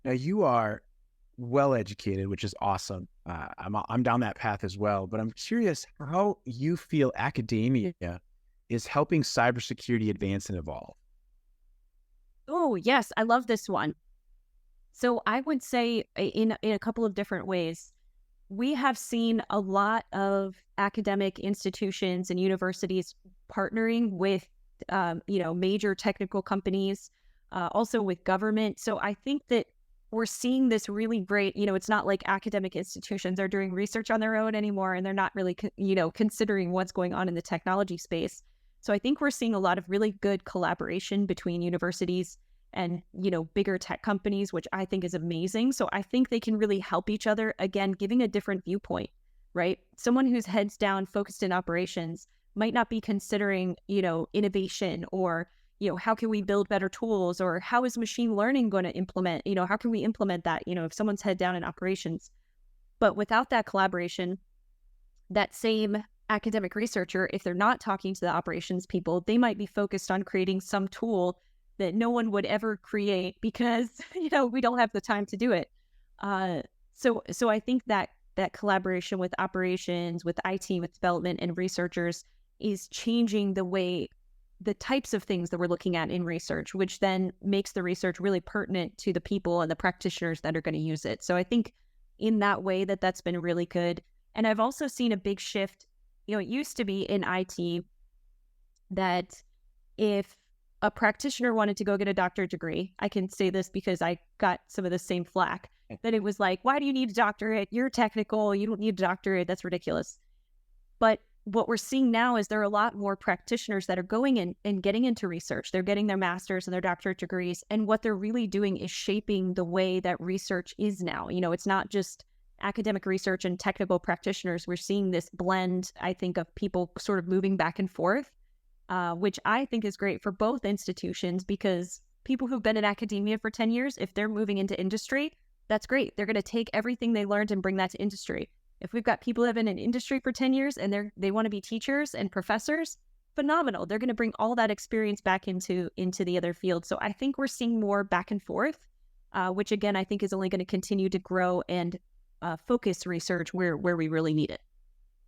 Now you are well educated, which is awesome. I'm down that path as well, but I'm curious how you feel academia is helping cybersecurity advance and evolve. Oh, yes, I love this one. So I would say in a couple of different ways. We have seen a lot of academic institutions and universities partnering with, major technical companies, also with government. So I think that we're seeing this really great. It's not like academic institutions are doing research on their own anymore, and they're not really, considering what's going on in the technology space. So I think we're seeing a lot of really good collaboration between universities and bigger tech companies, which I think is amazing. So I think they can really help each other, again, giving a different viewpoint. Right, someone who's heads down focused in operations might not be considering innovation, or how can we build better tools, or how is machine learning going to implement, how can we implement that, if someone's head down in operations. But without that collaboration, that same academic researcher, if they're not talking to the operations people, they might be focused on creating some tool that no one would ever create because we don't have the time to do it. So I think that that collaboration with operations, with IT, with development and researchers is changing the types of things that we're looking at in research, which then makes the research really pertinent to the people and the practitioners that are going to use it. So I think in that way that's been really good. And I've also seen a big shift. It used to be in IT that if a practitioner wanted to go get a doctorate degree, I can say this because I got some of the same flack, that it was like, why do you need a doctorate? You're technical. You don't need a doctorate. That's ridiculous. But what we're seeing now is there are a lot more practitioners that are going in and getting into research. They're getting their master's and their doctorate degrees. And what they're really doing is shaping the way that research is now. It's not just academic research and technical practitioners. We're seeing this blend, I think, of people sort of moving back and forth, which I think is great for both institutions, because people who've been in academia for 10 years, if they're moving into industry, that's great. They're going to take everything they learned and bring that to industry. If we've got people who have been in industry for 10 years and they want to be teachers and professors, phenomenal. They're going to bring all that experience back into the other field. So I think we're seeing more back and forth, which again, I think is only going to continue to grow and focus research where we really need it.